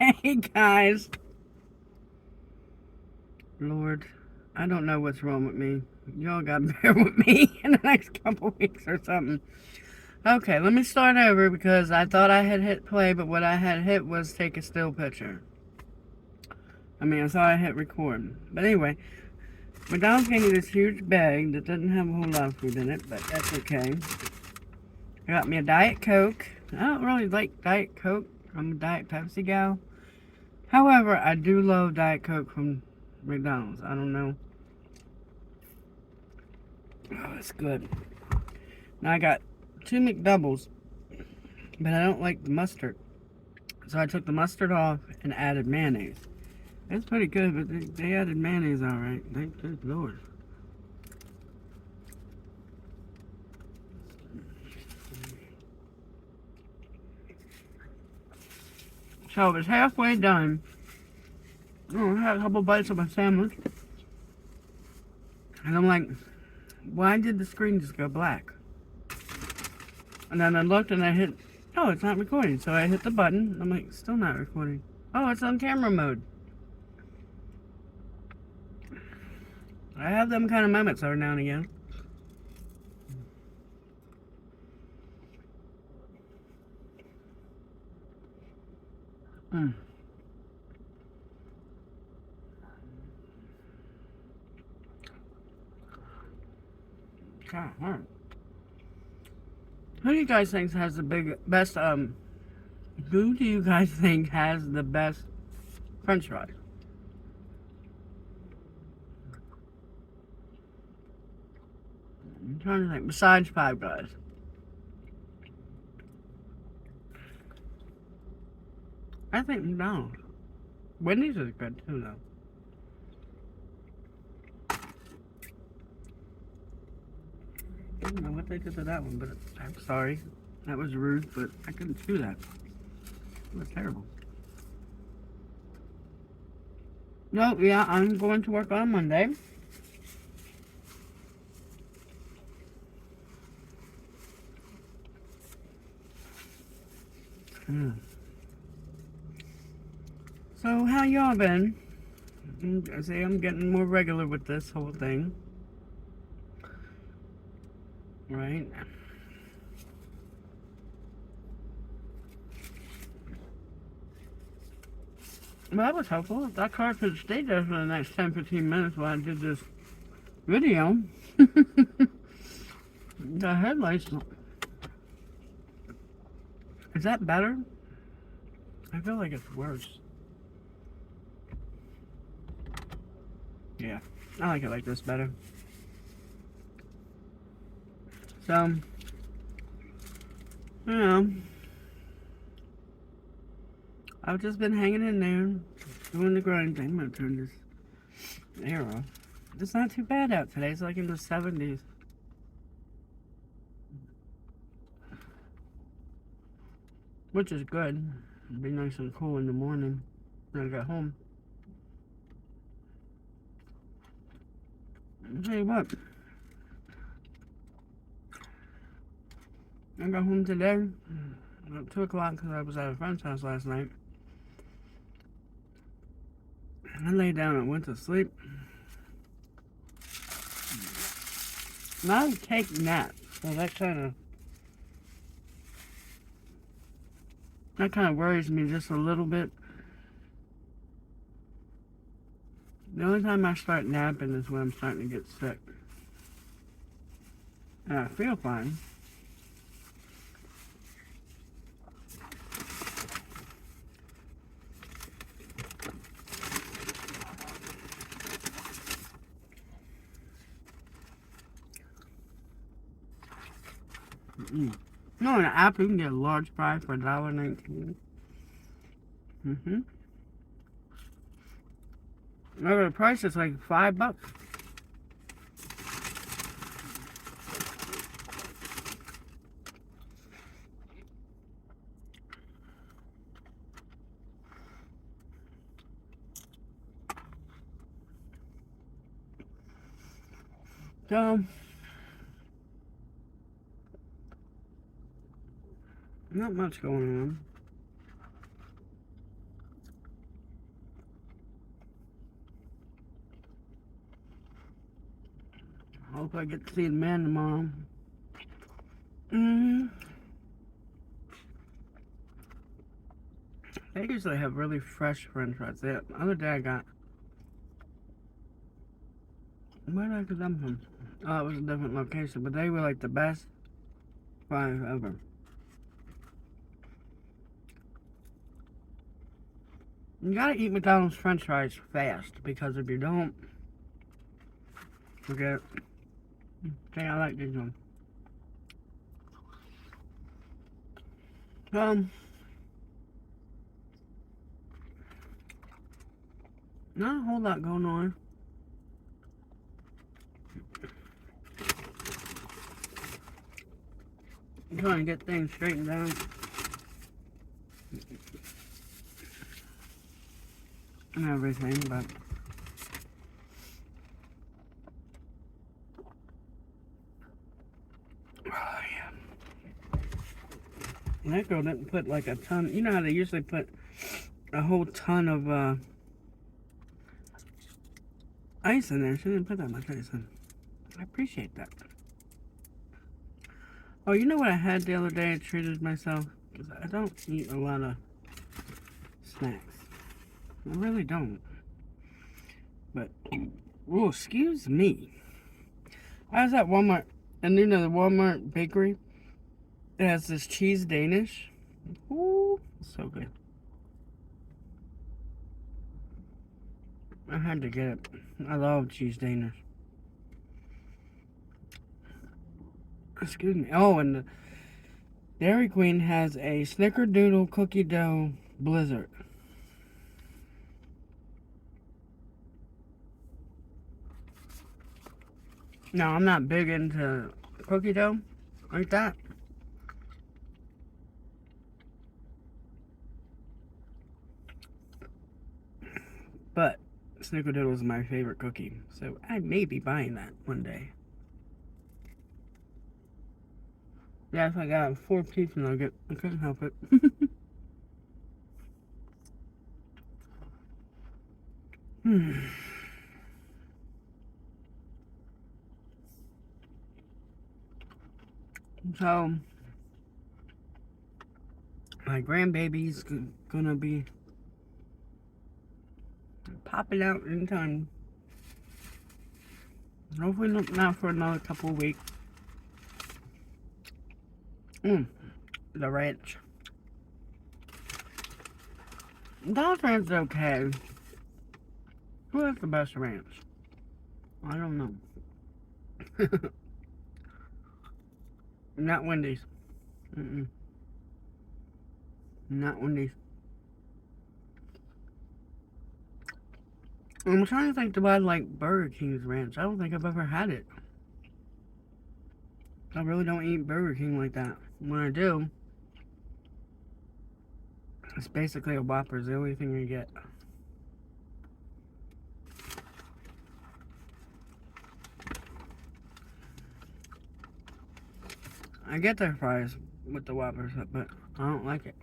Hey guys. Lord, I don't know what's wrong with me. Y'all gotta bear with me in the next couple weeks or something. Okay, let me start over because I thought I had hit play, but what I had hit was take a still picture. I thought I hit record. But anyway, McDonald's gave me this huge bag that doesn't have a whole lot of food in it, but that's okay. I got me a Diet Coke. I don't really like Diet Coke. I'm a Diet Pepsi gal. However, I do love Diet Coke from McDonald's. I don't know. Oh, it's good. Now I got 2 McDoubles, but I don't like the mustard. So I took the mustard off and added mayonnaise. It's pretty good, but they added mayonnaise alright. Thank good Lord. So it's halfway done. Oh, I had a couple bites of my sandwich. And I'm like, why did the screen just go black? And then I looked and I hit, oh, it's not recording. So I hit the button. I'm like, still not recording. Oh, it's on camera mode. I have them kind of moments every now and again. Mm. God, huh. Who do you guys think has the best, who do you guys think has the best French fries? I'm trying to think, besides Five Guys. I think McDonald's. Wendy's is good too, though. I don't know what they did to that one, but I'm sorry. That was rude, but I couldn't do that. It was terrible. No, yeah, I'm going to work on Monday. Hmm. So, how y'all been? I say I'm getting more regular with this whole thing. Right? Well, that was helpful. That car could stay there for the next 10-15 minutes while I did this video. The headlights. Is that better? I feel like it's worse. Yeah, I like this better. So, you know, I've just been hanging in there, doing the grind thing. I'm gonna turn this air off. It's not too bad out today. It's like in the 70s. Which is good. It'll be nice and cool in the morning when I get home. I'll tell you what. I got home today at 2 o'clock because I was at a friend's house last night. I laid down and went to sleep. And I take naps, so that kind of worries me just a little bit. The only time I start napping is when I'm starting to get sick. And I feel fine. No, in an app you can get a large fry for $1.19. Remember the price is like $5. So, not much going on. Hope I get to see the man tomorrow. Mm. They usually have really fresh french fries. The other day I got... Where did I get them from? Oh, it was a different location, but they were like the best fries ever. You gotta eat McDonald's french fries fast, because if you don't, forget it. Okay, I like these ones. Not a whole lot going on. I'm trying to get things straightened out. And everything, but... Oh, yeah. And that girl didn't put like a ton... You know how they usually put a whole ton of ice in there? She didn't put that much ice in. I appreciate that. Oh, you know what I had the other day? I treated myself. Because I don't eat a lot of snacks. I really don't. But, oh, excuse me. I was at Walmart, and you know the Walmart bakery? It has this cheese Danish. Ooh, so good. I had to get it. I love cheese Danish. Excuse me. Oh, and the Dairy Queen has a Snickerdoodle cookie dough blizzard. Now, I'm not big into cookie dough like that. But Snickerdoodle is my favorite cookie, so I may be buying that one day. Yeah, if I got a 4-piece nugget, I couldn't help it. So, my grandbaby's gonna be popping out anytime. Hopefully not for another couple of weeks. The ranch. Dollar Ranch is okay. Who has the best ranch? I don't know. Not Wendy's. Not Wendy's. I'm trying to think do I like Burger King's ranch. I don't think I've ever had it. I really don't eat Burger King like that. When I do, it's basically a Whopper. It's the only thing I get. I get their fries with the Whoppers, but I don't like it.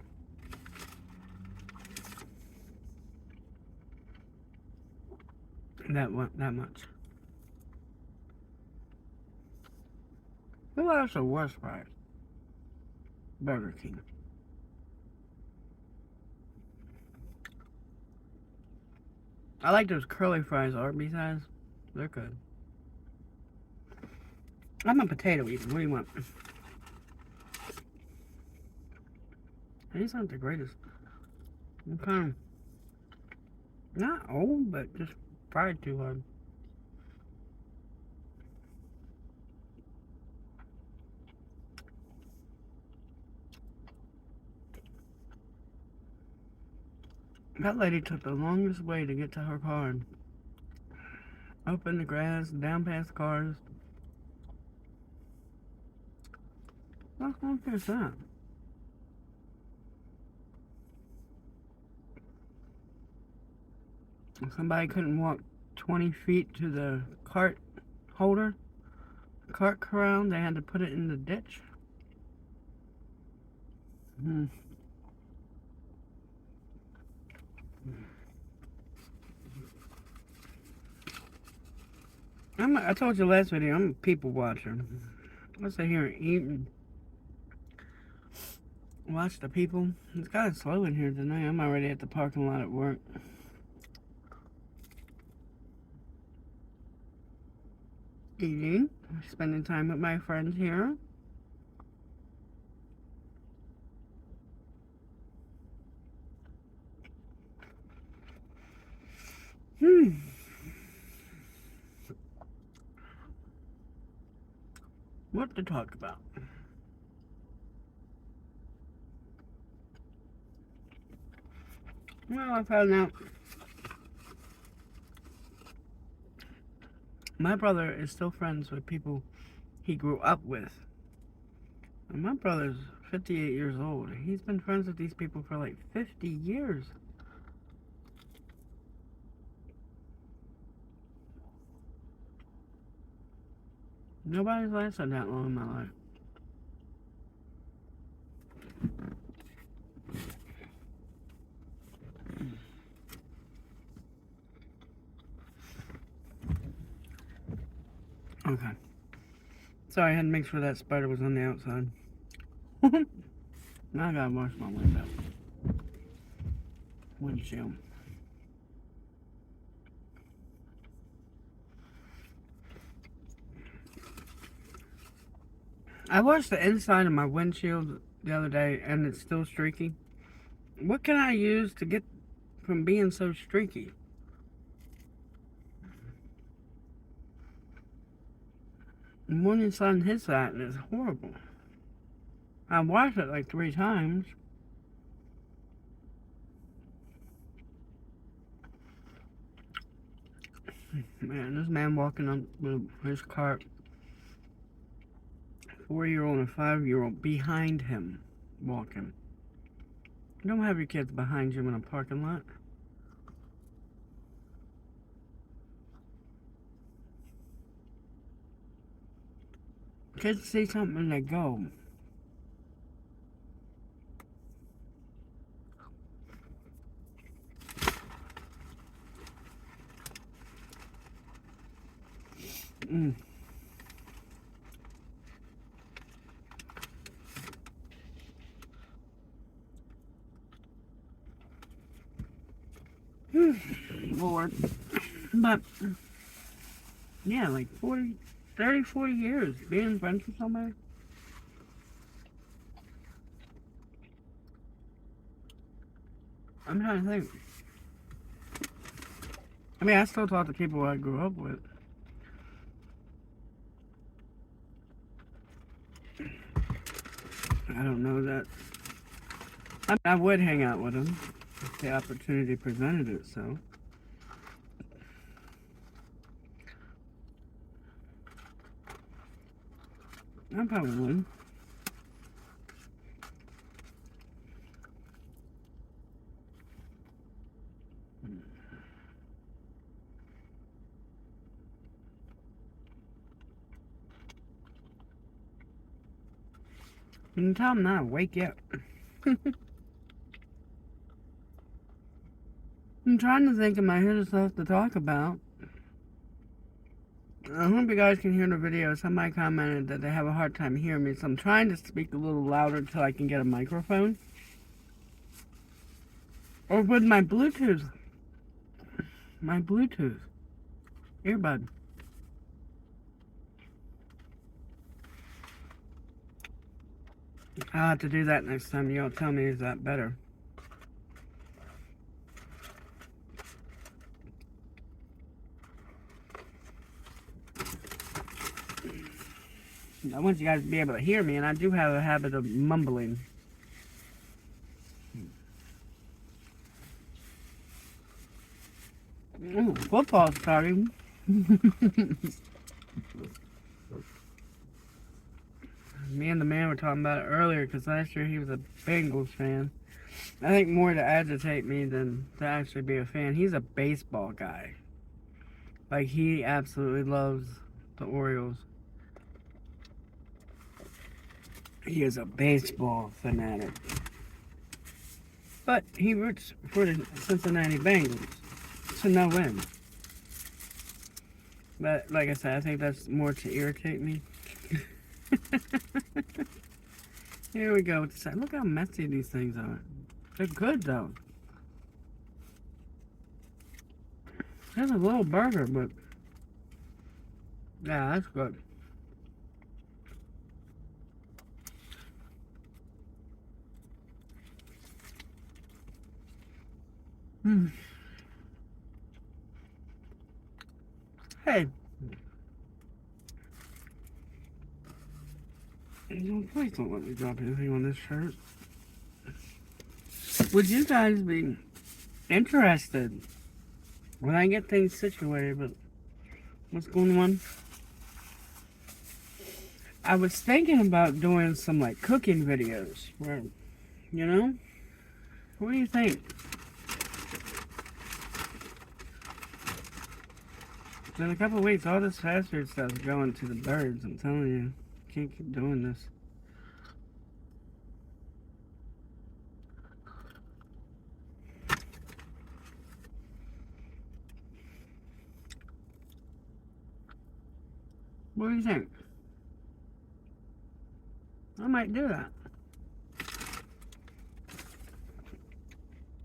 That much. Who has the worst fries? Burger King. I like those curly fries, Arby's has. They're good. I'm a potato eater. What do you want? These aren't the greatest. I'm kind of not old, but just fried too hard. That lady took the longest way to get to her car. Up in the grass, down past cars. What the fuck is that? Somebody couldn't walk 20 feet to the cart holder, cart corral. They had to put it in the ditch. I told you last video, I'm a people watcher. I sit here and eat and watch the people. It's kind of slow in here tonight. I'm already at the parking lot at work. Eating, spending time with my friends here. What to talk about? Well, I found out my brother is still friends with people he grew up with. And my brother's 58 years old. He's been friends with these people for like 50 years. Nobody's lasted that long in my life. Okay. Sorry, I had to make sure that spider was on the outside. Now I gotta wash my windshield. I washed the inside of my windshield the other day and it's still streaky. What can I use to get from being so streaky? The morning sun hits that and it's horrible. I washed it like 3 times. Man, this man walking up with his cart, 4-year-old and a 5-year-old behind him walking. You don't have your kids behind you in a parking lot. Kids see something and they go. Lord. But, yeah, like 40 years being friends with somebody. I'm trying to think. I mean, I still talk to people I grew up with. I don't know that. I would hang out with them if the opportunity presented itself. I probably would. You can tell I'm not awake yet. I'm trying to think in my head of stuff to talk about. I hope you guys can hear the video. Somebody commented that they have a hard time hearing me, so I'm trying to speak a little louder until I can get a microphone. Or with my Bluetooth. My Bluetooth earbud. I'll have to do that next time. Y'all tell me, is that better? I want you guys to be able to hear me, and I do have a habit of mumbling. Ooh, football's starting. Me and the man were talking about it earlier because last year he was a Bengals fan. I think more to agitate me than to actually be a fan. He's a baseball guy. Like, he absolutely loves the Orioles. He is a baseball fanatic. But he roots for the Cincinnati Bengals to no win. But like I said, I think that's more to irritate me. Here we go with the side. Look how messy these things are. They're good though. It's a little burger, but yeah, that's good. Hmm. Hey, please don't let me drop anything on this shirt. Would you guys be interested when I get things situated? But what's going on? I was thinking about doing some like cooking videos where, you know, what do you think? In a couple of weeks, all this fast food stuff is going to the birds. I'm telling you, can't keep doing this. What do you think? I might do that.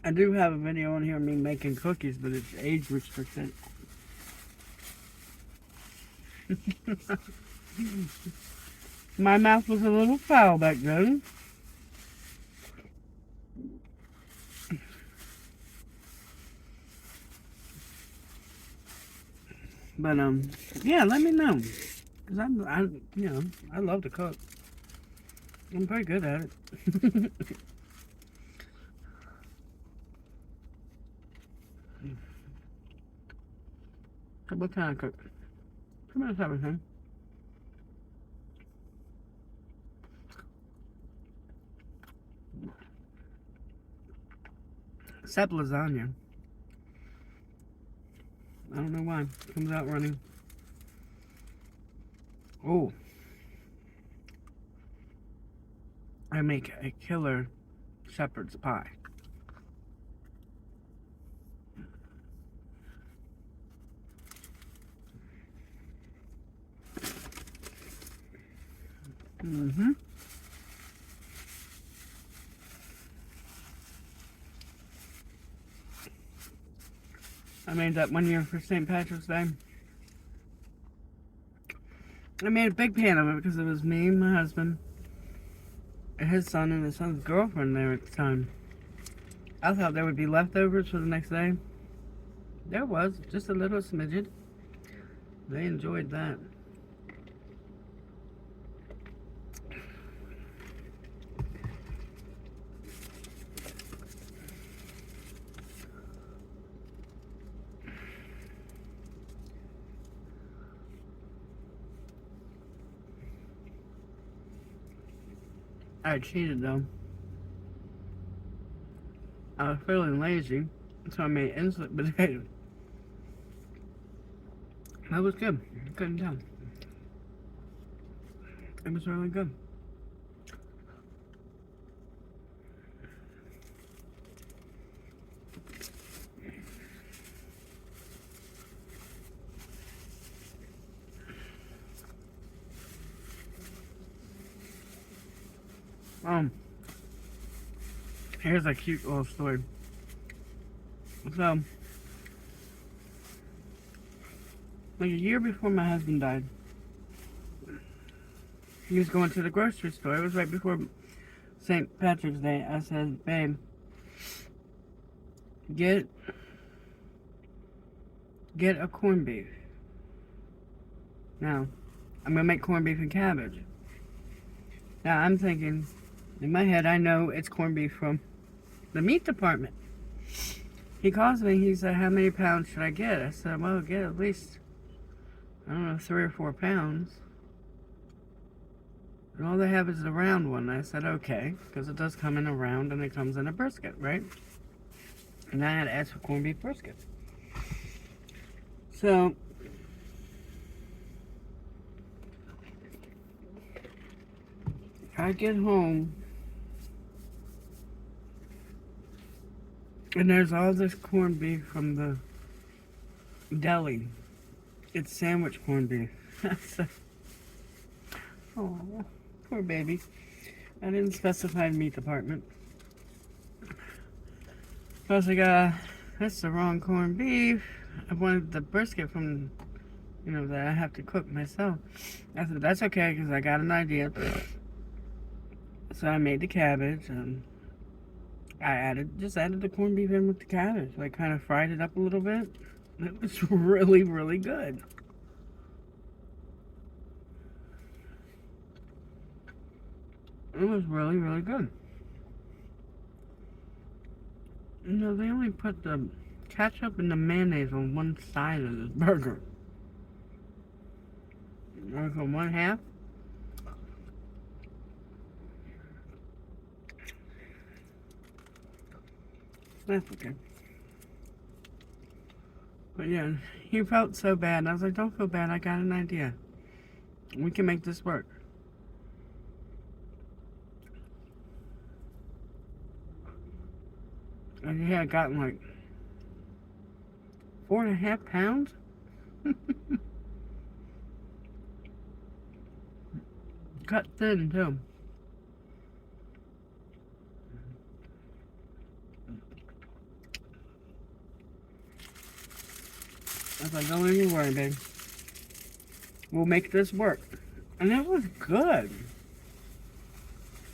I do have a video on here of me making cookies, but it's age restricted. My mouth was a little foul back then. But yeah, let me know, cause I love to cook. I'm pretty good at it. What kind of cook? Come on, everything. Except lasagna. I don't know why. It comes out running. Oh. I make a killer shepherd's pie. Mm-hmm. I made that one year for St. Patrick's Day. I made a big pan of it because it was me, my husband, and his son, and his son's girlfriend there at the time. I thought there would be leftovers for the next day. There was, just a little smidgen. They enjoyed that. I cheated though. I was feeling lazy, so I made instant potatoes. That was good. Couldn't tell. It was really good. Here's a cute little story. So, like a year before my husband died, he was going to the grocery store. It was right before St. Patrick's Day. I said, babe, get a corned beef. Now, I'm gonna make corned beef and cabbage. Now, I'm thinking, in my head, I know it's corned beef from the meat department. He calls me, he said, how many pounds should I get? I said, well, get at least, I don't know, 3 or 4 pounds. And all they have is the round one. I said, okay, because it does come in a round and it comes in a brisket, right? And I had asked for corned beef brisket. So, I get home, and there's all this corned beef from the deli It's sandwich corned beef. So, oh, poor baby. I didn't specify meat department. Plus I got, that's the wrong corned beef. I wanted the brisket from, that I have to cook myself. I said, that's okay, because I got an idea. So I made the cabbage, and I just added the corned beef in with the cabbage. Like, kind of fried it up a little bit. It was really, really good. It was really, really good. They only put the ketchup and the mayonnaise on one side of this burger. Like on one half. That's okay. But yeah, he felt so bad. I was like, don't feel bad. I got an idea. We can make this work. And he had gotten like 4.5 pounds. Cut thin too. I was like, don't even worry, babe. We'll make this work. And it was good.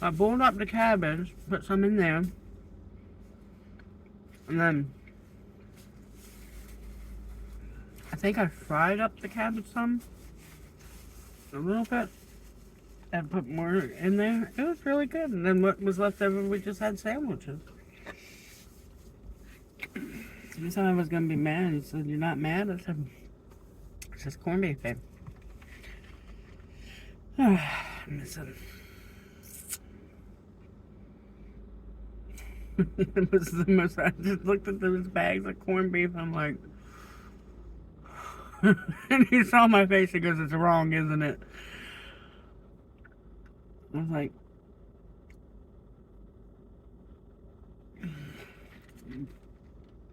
I boiled up the cabbage, put some in there. And then I think I fried up the cabbage some. A little bit. And put more in there. It was really good. And then what was left over, we just had sandwiches. He said I was going to be mad. He said, you're not mad? I said, it's just corned beef, babe. I miss him. It was the most, I just looked at those bags of corned beef. I'm like, and he saw my face. He goes, it's wrong, isn't it? I was like,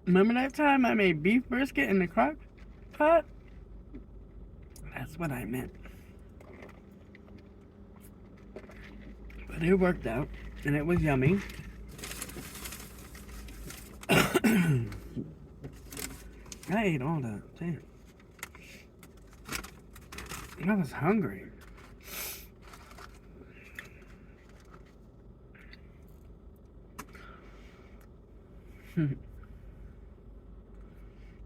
remember that time I made beef brisket in the crock pot? That's what I meant. But it worked out, and it was yummy. I ate all that. Damn. I was hungry.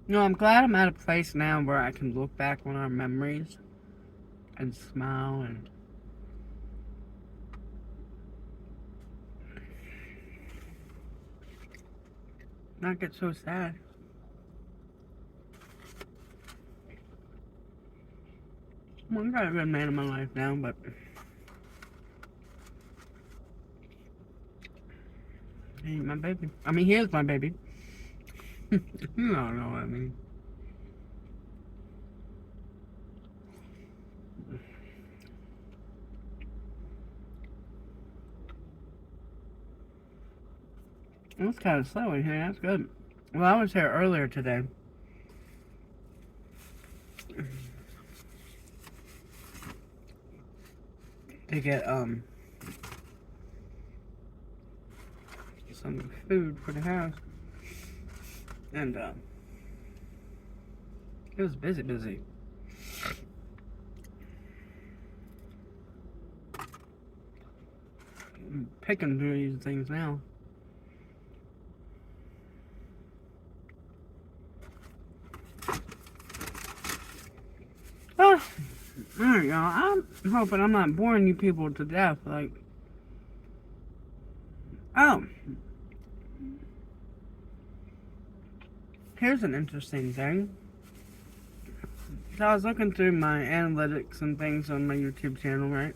I'm glad I'm at a place now where I can look back on our memories and smile and not get so sad. I'm not a good man in my life now, but he ain't my baby. I mean, he is my baby. You don't know what I mean. It was kind of slow in here. That's good. Well, I was here earlier today. To get some food for the house, and it was busy. I'm picking through these things now. Oh, alright, y'all. I'm hoping I'm not boring you people to death. Like, oh, here's an interesting thing. So I was looking through my analytics and things on my YouTube channel, right?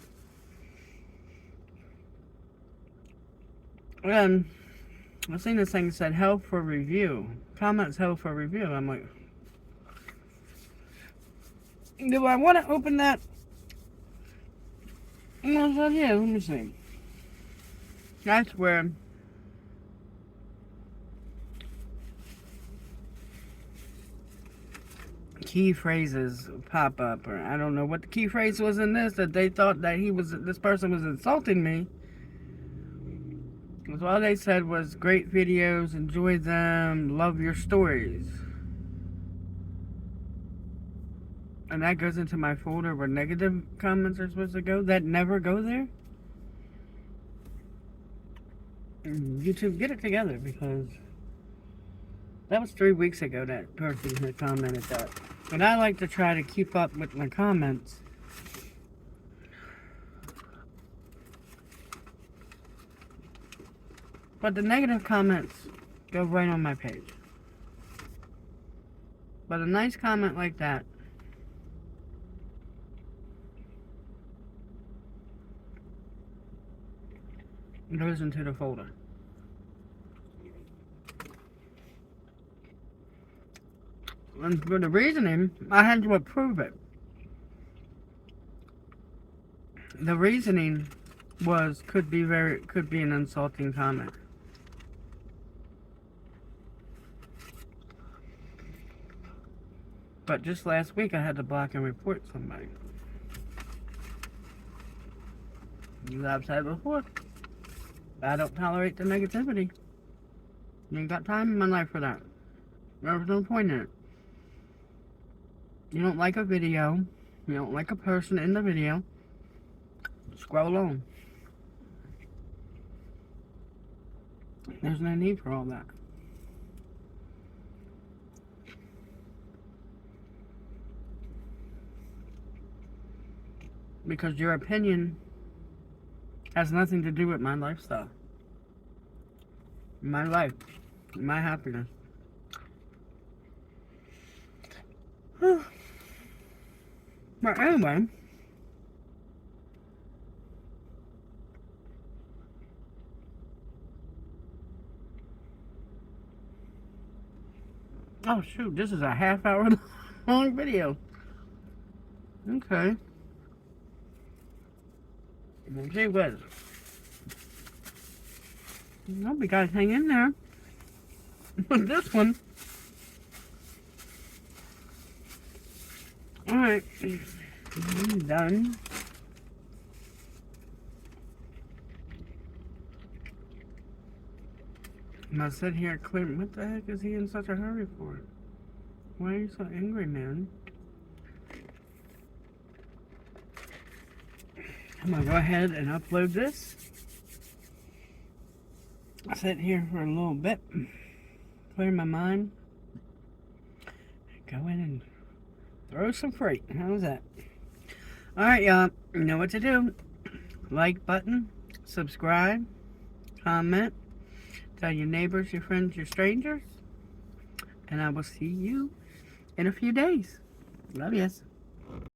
And I seen this thing that said held for review. Comments held for review. I'm like, do I want to open that? And I said, yeah, let me see. That's where key phrases pop up, or I don't know what the key phrase was in this, that they thought that this person was insulting me. Because all they said was great videos, enjoy them, love your stories. And that goes into my folder where negative comments are supposed to go. That never go there. YouTube, get it together, because that was 3 weeks ago that person had commented that. And I like to try to keep up with my comments. But the negative comments go right on my page. But a nice comment like that goes into the folder. And for the reasoning, I had to approve it. The reasoning was could be an insulting comment. But just last week I had to block and report somebody. As I've said before, I don't tolerate the negativity. I ain't got time in my life for that. There's no point in it. You don't like a video, you don't like a person in the video, scroll on. There's no need for all that. Because your opinion has nothing to do with my lifestyle, my life, my happiness. But anyway, oh shoot, this is a half-hour long video. Okay. Gee whiz. I hope you guys hang in there with this one. Alright, I'm done. I'm gonna sit here clear. What the heck is he in such a hurry for? Why are you so angry, man? I'm gonna go ahead and upload this. Sit here for a little bit, clear my mind, go in and throw some freight. How's that? Alright, y'all. You know what to do. Like button, subscribe, comment, tell your neighbors, your friends, your strangers. And I will see you in a few days. Love yous.